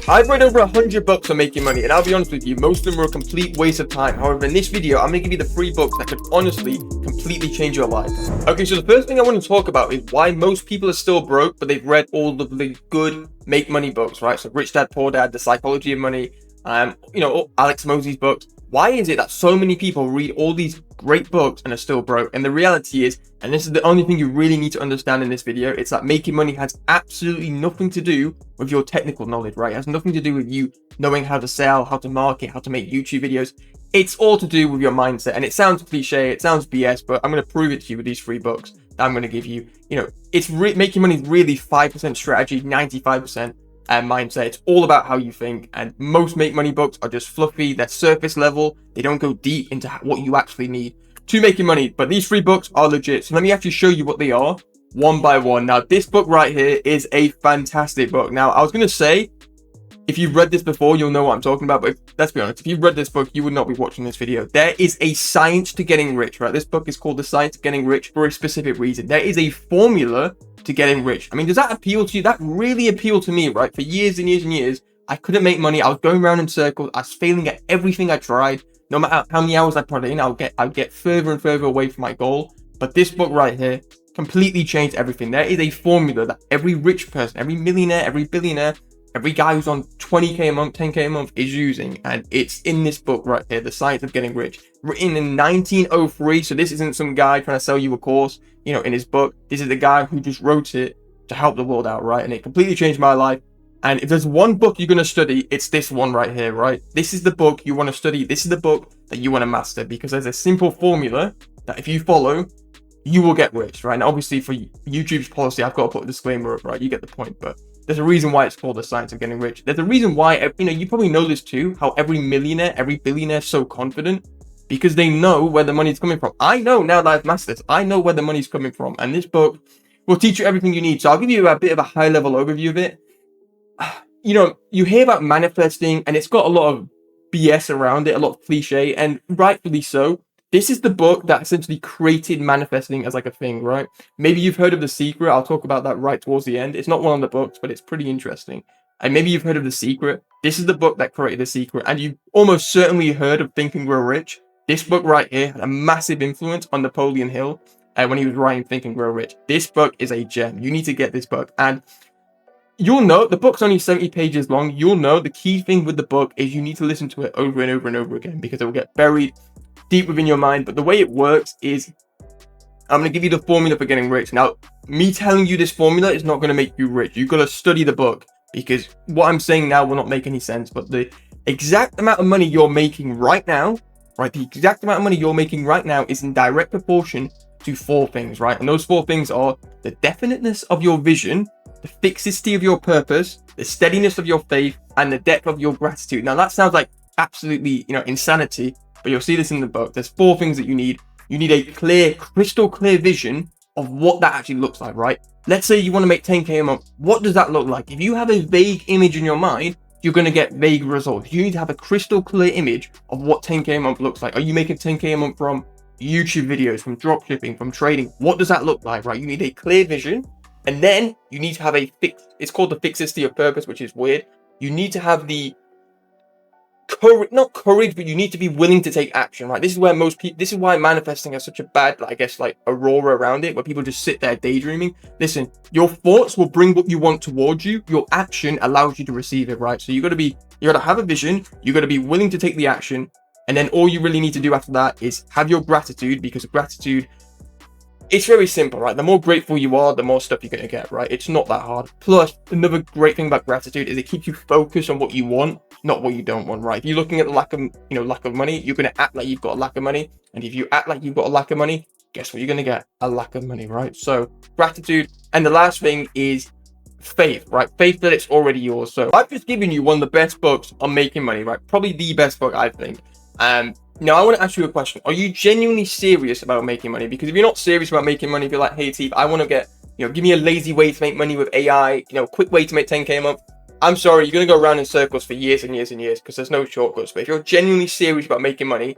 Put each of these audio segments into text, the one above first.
I've read over 100 books on making money, and I'll be honest with you, most of them were a complete waste of time. However, in this video, I'm going to give you the 3 books that could honestly completely change your life. Okay, so the first thing I want to talk about is why most people are still broke, but they've read all of the good make money books, right? So Rich Dad, Poor Dad, The Psychology of Money, Alex Mosey's books. Why is it that so many people read all these great books and are still broke? And the reality is, and this is the only thing you really need to understand in this video, it's that making money has absolutely nothing to do with your technical knowledge, right? It has nothing to do with you knowing how to sell, how to market, how to make YouTube videos. It's all to do with your mindset. And it sounds cliche, it sounds BS, but I'm going to prove it to you with these 3 books that I'm going to give you. It's making money is really 5% strategy, 95% mindset. It's all about how you think, and most make money books are just fluffy. They're surface level. They don't go deep into what you actually need to making money. But these 3 books are legit, so let me actually show you what they are one by one. Now, this book right here is a fantastic book. Now, I was going to say, if you've read this before, you'll know what I'm talking about, but let's be honest, if you've read this book, you would not be watching this video. There is a science to getting rich, right? This book is called The Science of Getting Rich for a specific reason. There is a formula to getting rich. I mean, does that appeal to you? That really appealed to me, right? For years and years and years, I couldn't make money. I was going around in circles. I was failing at everything I tried. No matter how many hours I put in, I'll get further and further away from my goal. But this book right here completely changed everything. There is a formula that every rich person, every millionaire, every billionaire, every guy who's on 20k a month, 10k a month is using, and it's in this book right here, The Science of Getting Rich, written in 1903. So this isn't some guy trying to sell you a course, in his book. This is the guy who just wrote it to help the world out, right? And it completely changed my life. And if there's one book you're going to study, it's this one right here, right? This is the book you want to study. This is the book that you want to master, because there's a simple formula that if you follow, you will get rich, right? And obviously for YouTube's policy, I've got to put a disclaimer up, right? You get the point, but there's a reason why it's called The Science of Getting Rich. There's a reason why, you probably know this too, how every millionaire, every billionaire is so confident, because they know where the money's coming from. I know now that I've mastered this, I know where the money's coming from. And this book will teach you everything you need. So I'll give you a bit of a high level overview of it. You hear about manifesting, and it's got a lot of BS around it, a lot of cliche, and rightfully so. This is the book that essentially created manifesting as like a thing, right? Maybe you've heard of The Secret. I'll talk about that right towards the end. It's not one of the books, but it's pretty interesting. And maybe you've heard of The Secret. This is the book that created The Secret. And you've almost certainly heard of Think and Grow Rich. This book right here had a massive influence on Napoleon Hill when he was writing Think and Grow Rich. This book is a gem. You need to get this book. And you'll know, the book's only 70 pages long. You'll know the key thing with the book is you need to listen to it over and over and over again, because it will get buried deep within your mind. But the way it works is, I'm going to give you the formula for getting rich. Now, me telling you this formula is not going to make you rich. You've got to study the book, because what I'm saying now will not make any sense. But the exact amount of money you're making right now, right? The exact amount of money you're making right now is in direct proportion to 4 things, right? And those 4 things are the definiteness of your vision, the fixity of your purpose, the steadiness of your faith, and the depth of your gratitude. Now, that sounds like absolutely, insanity, but you'll see this in the book. There's 4 things that you need. You need a clear, crystal clear vision of what that actually looks like, right? Let's say you want to make 10k a month. What does that look like? If you have a vague image in your mind, you're going to get vague results. You need to have a crystal clear image of what 10k a month looks like. Are you making 10k a month from YouTube videos, from dropshipping, from trading? What does that look like, right? You need a clear vision. And then you need to have it's called the fixity of purpose, which is weird. You need to have the courage, not courage, but you need to be willing to take action, right? This is where this is why manifesting has such a bad, aurora around it, where people just sit there daydreaming. Listen, your thoughts will bring what you want towards you. Your action allows you to receive it, right? So you got to have a vision. You got to be willing to take the action. And then all you really need to do after that is have your gratitude, because gratitude, it's very simple, right? The more grateful you are, the more stuff you're going to get, right? It's not that hard. Plus, another great thing about gratitude is it keeps you focused on what you want, not what you don't want, right? If you're looking at the lack of money, you're going to act like you've got a lack of money. And if you act like you've got a lack of money, guess what? You're going to get a lack of money, right? So gratitude. And the last thing is faith, right? Faith that it's already yours. So I've just given you one of the best books on making money, right? Probably the best book, I think. Now, I want to ask you a question. Are you genuinely serious about making money? Because if you're not serious about making money, if you're like, hey, Atif, I want to get, give me a lazy way to make money with AI, quick way to make 10k a month. I'm sorry, you're going to go around in circles for years and years and years, because there's no shortcuts. But if you're genuinely serious about making money,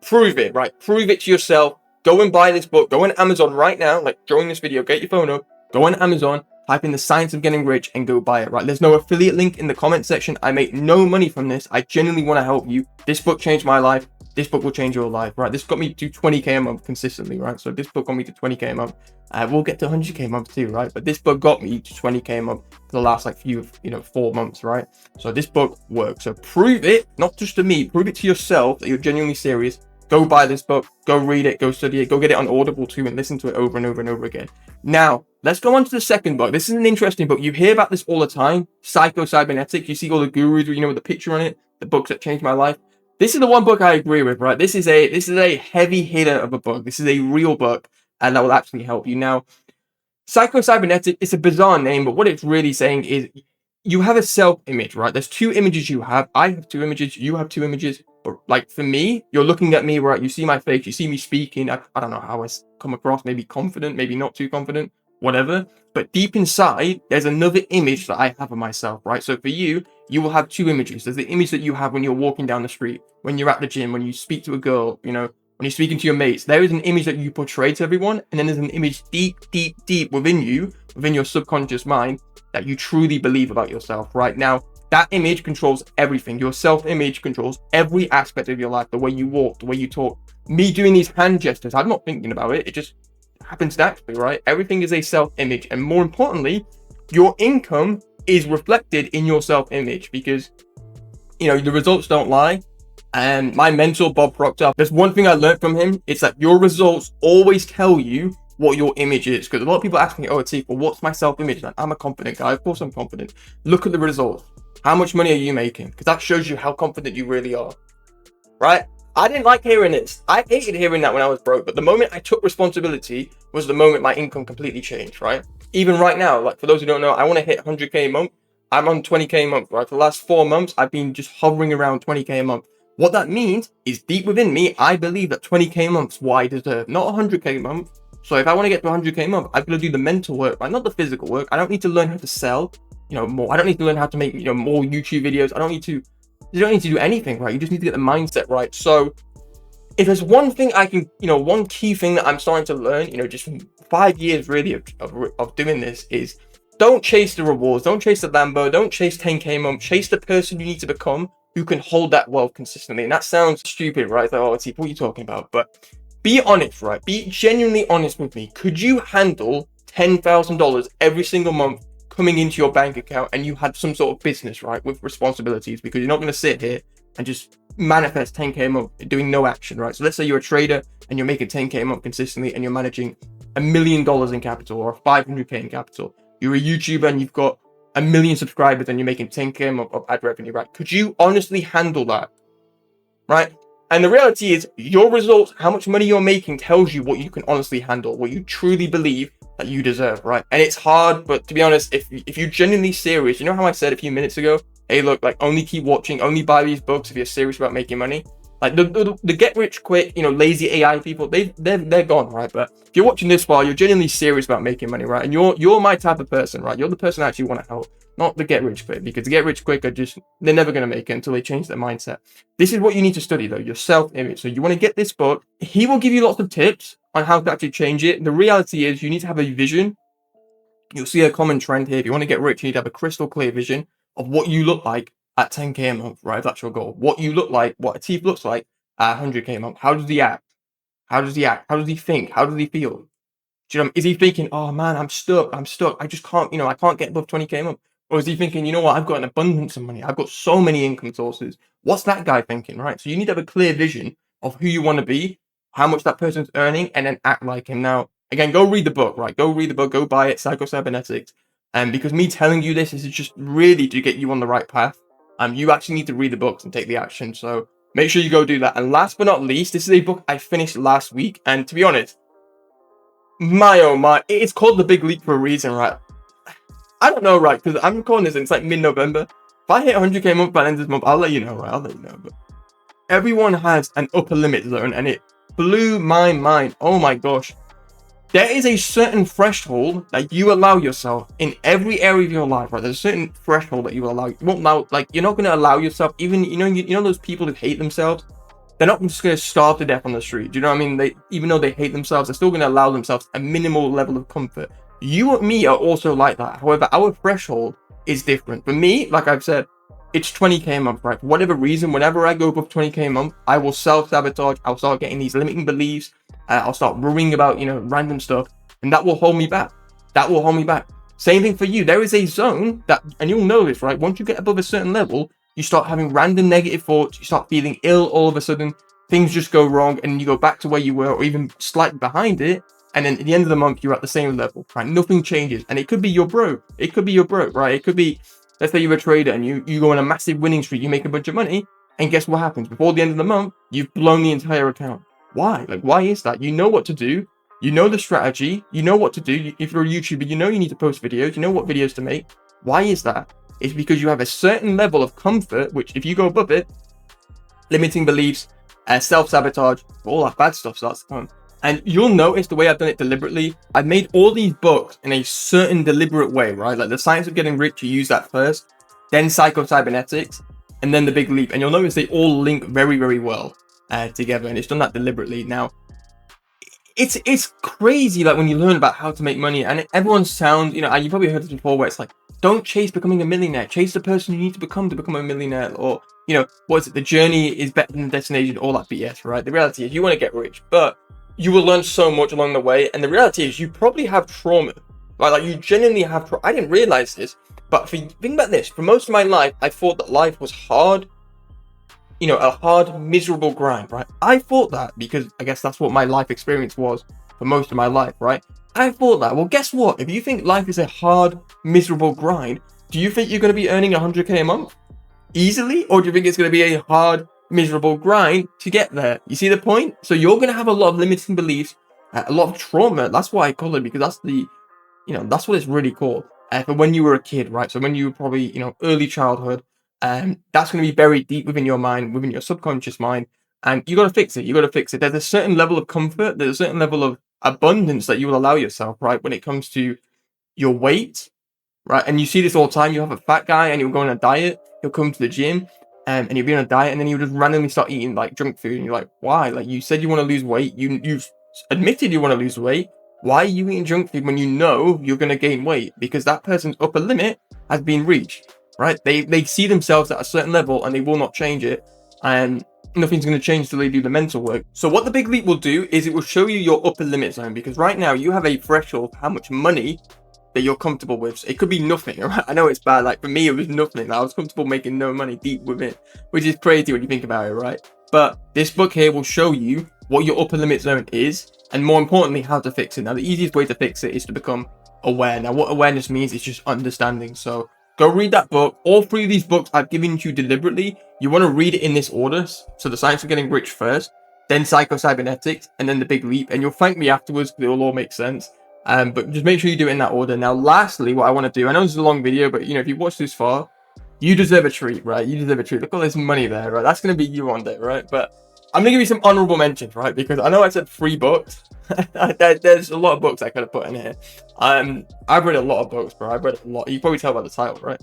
prove it, right? Prove it to yourself. Go and buy this book. Go on Amazon right now, like during this video, get your phone up, go on Amazon, type in The Science of Getting Rich and go buy it, right? There's no affiliate link in the comment section. I make no money from this. I genuinely want to help you. This book changed my life. This book will change your life, right? This got me to 20K a month consistently, right? So this book got me to 20K a month. We'll get to 100K a month too, right? But this book got me to 20K a month for the last like few, 4 months, right? So this book works. So prove it, not just to me, prove it to yourself that you're genuinely serious. Go buy this book, go read it, go study it, go get it on Audible too and listen to it over and over and over again. Now, let's go on to the second book. This is an interesting book. You hear about this all the time. Psycho-Cybernetics. You see all the gurus, with the picture on it, the books that changed my life. This is the one book I agree with, right? This is a heavy hitter of a book. This is a real book, and that will actually help you. Now, Psycho-Cybernetic, it's a bizarre name, but what it's really saying is you have a self-image, right? There's 2 images you have. I have 2 images. You have 2 images. But like for me, you're looking at me, right? You see my face. You see me speaking. I don't know how I come across. Maybe confident, maybe not too confident, whatever. But deep inside, there's another image that I have of myself, right? So for you, you will have 2 images. There's the image that you have when you're walking down the street, when you're at the gym, when you speak to a girl, when you're speaking to your mates. There is an image that you portray to everyone. And then there's an image deep, deep, deep within you, within your subconscious mind, that you truly believe about yourself, right? Now, that image controls everything. Your self-image controls every aspect of your life, the way you walk, the way you talk. Me doing these hand gestures, I'm not thinking about it. It just happens naturally, right? Everything is a self-image. And more importantly, your income is reflected in your self-image because, the results don't lie. And my mentor, Bob Proctor, there's one thing I learned from him. It's that your results always tell you what your image is. Because a lot of people ask me, Atif, well, what's my self-image? Like, I'm a confident guy. Of course I'm confident. Look at the results. How much money are you making? Because that shows you how confident you really are, right? I didn't like hearing this. I hated hearing that when I was broke. But the moment I took responsibility was the moment my income completely changed, right? Even right now, like for those who don't know, I want to hit 100K a month. I'm on 20K a month, right? For the last 4 months, I've been just hovering around 20K a month. What that means is deep within me, I believe that 20K a month is what I deserve, not 100K a month. So if I want to get to 100K a month, I've got to do the mental work, right? Not the physical work. I don't need to learn how to sell, more. I don't need to learn how to make, more YouTube videos. You don't need to do anything, right? You just need to get the mindset right. So if there's one thing I can, one key thing that I'm starting to learn, just from 5 years really of doing this is don't chase the rewards. Don't chase the Lambo. Don't chase 10K a month. Chase the person you need to become who can hold that wealth consistently. And that sounds stupid, right? Like, Atif, what are you talking about? But be honest, right? Be genuinely honest with me. Could you handle $10,000 every single month coming into your bank account and you had some sort of business, right, with responsibilities? Because you're not going to sit here and just manifest 10K a month doing no action, right? So let's say you're a trader and you're making 10K a month consistently and you're managing $1 million in capital or 500K in capital. You're a YouTuber and you've got 1 million subscribers and you're making 10K a month of ad revenue, right? Could you honestly handle that, right? And the reality is your results, how much money you're making tells you what you can honestly handle, what you truly believe that you deserve, right? And it's hard, but to be honest, if you're genuinely serious, how I said a few minutes ago, hey, look, like only keep watching, only buy these books if you're serious about making money. Like the get rich quick, lazy AI people, they're gone, right? But if you're watching this far, you're genuinely serious about making money, right? And you're my type of person, right? You're the person I actually want to help, not the get rich quick, because the get rich quick they're never going to make it until they change their mindset. This is what you need to study though, your self-image. So you want to get this book. He will give you lots of tips on how to actually change it. The reality is you need to have a vision. You'll see a common trend here. If you want to get rich, you need to have a crystal clear vision of what you look like at 10K a month, right? If that's your goal. What you look like, what Atif looks like at 100K a month. How does he act? How does he act? How does he think? How does he feel? Do you know, is he thinking, oh man, I'm stuck. I just can't, I can't get above 20K a month. Or is he thinking, you know what, I've got an abundance of money. I've got so many income sources. What's that guy thinking, right? So you need to have a clear vision of who you want to be, how much that person's earning, and then act like him. Now, again, go read the book, right? Go read the book, go buy it, Psycho-Cybernetics. And because me telling you this is just really to get you on the right path. You actually need to read the books and take the action. So make sure you go do that. And last but not least, this is a book I finished last week. And to be honest, my, it's called The Big Leap for a reason, right? I don't know, right? Because I'm recording this and it's like mid-November. If I hit 100K a month by the end of this month, I'll let you know, right? I'll let you know. But everyone has an upper limit zone and it blew my mind. Oh my gosh. There is a certain threshold that you allow yourself in every area of your life, right? There's a certain threshold that you will allow. You won't allow, like, you're not going to allow yourself, even, you know those people who hate themselves? They're not just going to starve to death on the street. Do you know what I mean? Even though they hate themselves, they're still going to allow themselves a minimal level of comfort. You and me are also like that. However, our threshold is different. For me, like I've said, it's 20k a month, right? For whatever reason, whenever I go above 20k a month, I will self-sabotage. I'll start getting these limiting beliefs. I'll start worrying about, random stuff, and that will hold me back. That will hold me back. Same thing for you. There is a zone that, and you'll know this, right? Once you get above a certain level, you start having random negative thoughts. You start feeling ill all of a sudden. Things just go wrong, and you go back to where you were, or even slightly behind it. And then at the end of the month, you're at the same level, right? Nothing changes. And it could be you're broke. It could be you're broke, right? It could be, let's say you're a trader and you go on a massive winning streak, you make a bunch of money, and guess what happens? Before the end of the month, you've blown the entire account. Why? Like, why is that? You know what to do. You know the strategy. You know what to do. If you're a YouTuber, you know you need to post videos. You know what videos to make. Why is that? It's because you have a certain level of comfort, which if you go above it, limiting beliefs, self-sabotage, all that bad stuff starts to come. And you'll notice the way I've done it deliberately. I've made all these books in a certain deliberate way, right? Like the Science of Getting Rich, you use that first, then Psycho-Cybernetics, and then The Big Leap. And you'll notice they all link very, very well together. And it's done that deliberately. Now, it's crazy, like when you learn about how to make money, and everyone sounds, you probably heard this before, where it's like, don't chase becoming a millionaire, chase the person you need to become a millionaire, or what is it, the journey is better than the destination, all that BS, right? The reality is you want to get rich, but you will learn so much along the way, and the reality is you probably have trauma, right? Like you genuinely have I didn't realize this, but think about this. For most of my life, I thought that life was hard, a hard, miserable grind, right? I thought that because I guess that's what my life experience was for most of my life, right? I thought that. Well, guess what? If you think life is a hard, miserable grind, do you think you're going to be earning 100k a month easily? Or do you think it's going to be a hard, miserable grind to get there? You see the point? So you're going to have a lot of limiting beliefs, a lot of trauma. That's why I call it, because that's that's what it's really called. For when you were a kid, right? So when you were probably, early childhood, that's going to be buried deep within your mind, within your subconscious mind, and you got to fix it. You got to fix it. There's a certain level of comfort. There's a certain level of abundance that you will allow yourself, right? When it comes to your weight, right? And you see this all the time. You have a fat guy and he'll go on a diet. He'll come to the gym and he'll be on a diet, and then he'll just randomly start eating like junk food. And you're like, why? Like you said you want to lose weight. You've admitted you want to lose weight. Why are you eating junk food when you know you're going to gain weight? Because that person's upper limit has been reached, right? They see themselves at a certain level and they will not change it. And nothing's going to change till they do the mental work. So what the Big Leap will do is it will show you your upper limit zone, because right now you have a threshold of how much money that you're comfortable with. So it could be nothing, right? I know it's bad. Like for me, it was nothing. I was comfortable making no money deep with it, which is crazy when you think about it, right? But this book here will show you what your upper limit zone is, and more importantly, how to fix it. Now, the easiest way to fix it is to become aware. Now, what awareness means is just understanding. So go read that book. All three of these books I've given you deliberately. You want to read it in this order. So the Science of Getting Rich first, then Psycho-Cybernetics, and then The Big Leap. And you'll thank me afterwards because it will all make sense. But just make sure you do it in that order. Now, lastly, what I want to do, I know this is a long video, but if you watch this far, you deserve a treat, right? You deserve a treat. Look at all this money there, right? That's going to be you one day, right? But I'm going to give you some honorable mentions, right? Because I know I said 3 books. There's a lot of books I could have put in here. I've read a lot of books, bro. I've read a lot. You can probably tell by the title, right?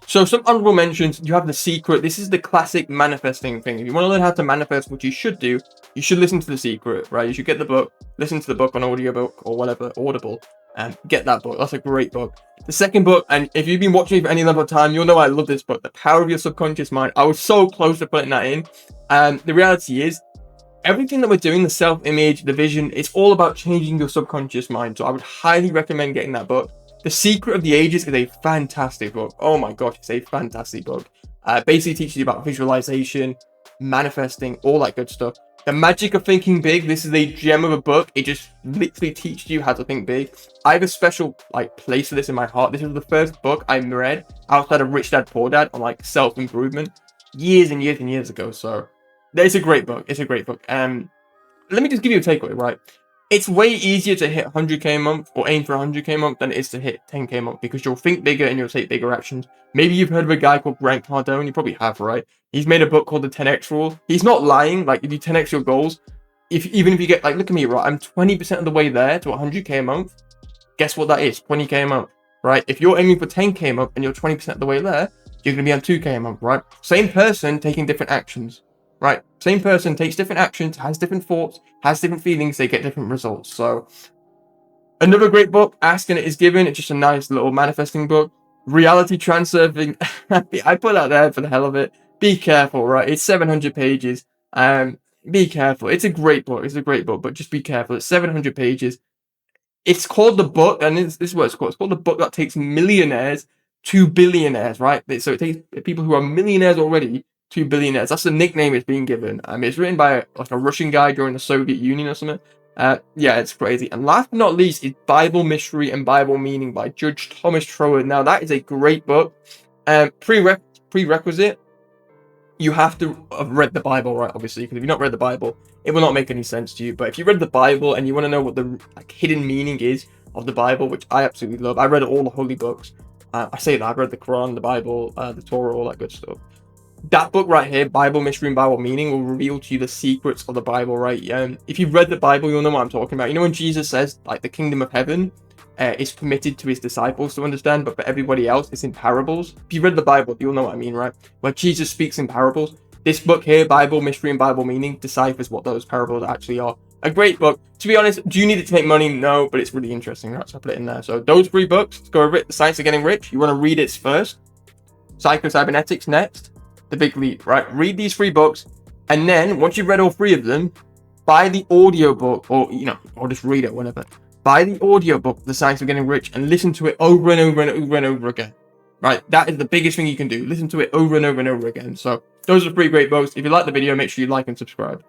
So some honorable mentions. You have The Secret. This is the classic manifesting thing. If you want to learn how to manifest, what you should do, you should listen to The Secret, right? You should get the book, listen to the book on audiobook or whatever, Audible, and get that book. That's a great book. The second book, and if you've been watching me for any length of time, you'll know I love this book, The Power of Your Subconscious Mind. I was so close to putting that in. And the reality is, everything that we're doing, the self-image, the vision, it's all about changing your subconscious mind. So I would highly recommend getting that book. The Secret of the Ages is a fantastic book. Oh my gosh, it's a fantastic book. Basically teaches you about visualization, manifesting, all that good stuff. The Magic of Thinking Big. This is a gem of a book. It just literally teaches you how to think big. I have a special place for this in my heart. This was the first book I read outside of Rich Dad Poor Dad on self-improvement years and years and years ago. So it's a great book. It's a great book. Let me just give you a takeaway, right? It's way easier to hit 100k a month or aim for 100k a month than it is to hit 10k a month, because you'll think bigger and you'll take bigger actions. Maybe you've heard of a guy called Grant Cardone. You probably have, right? He's made a book called The 10x Rule. He's not lying. Like, if you 10x your goals, even if you get, look at me, right? I'm 20% of the way there to 100k a month. Guess what that is? 20k a month, right? If you're aiming for 10k a month and you're 20% of the way there, you're going to be on 2k a month, right? Same person taking different actions. Right, same person takes different actions, has different thoughts, has different feelings, they get different results. So Another great book, Ask and It Is Given. It's just a nice little manifesting book. Reality Transurfing. I put that there for the hell of it. Be careful, right? It's 700 pages. Be careful. It's a great book. It's a great book, but just be careful. It's 700 pages. It's called the book, and this is what it's called. It's called the book that takes millionaires to billionaires, right? So it takes people who are millionaires already to billionaires. That's the nickname it's being given. It's written by like a Russian guy during the Soviet Union or something. Yeah, it's crazy. And last but not least is Bible Mystery and Bible Meaning by Judge Thomas Troward. Now, that is a great book. Prerequisite, you have to have read the Bible, right? Obviously, because if you've not read the Bible, it will not make any sense to you. But if you read the Bible and you want to know what the hidden meaning is of the Bible, which I absolutely love, I read all the holy books. I say that I've read the Quran, the Bible, the Torah, all that good stuff. That book right here, Bible Mystery and Bible Meaning, will reveal to you the secrets of the Bible, right? If you've read the Bible, you'll know what I'm talking about. You know when Jesus says, like, the kingdom of heaven is permitted to his disciples to understand, but for everybody else, it's in parables. If you read the Bible, you'll know what I mean, right? Where Jesus speaks in parables. This book here, Bible Mystery and Bible Meaning, deciphers what those parables actually are. A great book. To be honest, do you need it to make money? No, but it's really interesting, right? So I put it in there. So those 3 books, let's go over it. The Science of Getting Rich. You want to read it first. Psycho-Cybernetics next. The Big Leap, right? Read these 3 books, and then once you've read all 3 of them, buy the audiobook, or or just read it, whatever. Buy the audiobook, The Science of Getting Rich, and listen to it over and over and over and over again. Right? That is the biggest thing you can do. Listen to it over and over and over again. So those are 3 great books. If you like the video, make sure you like and subscribe.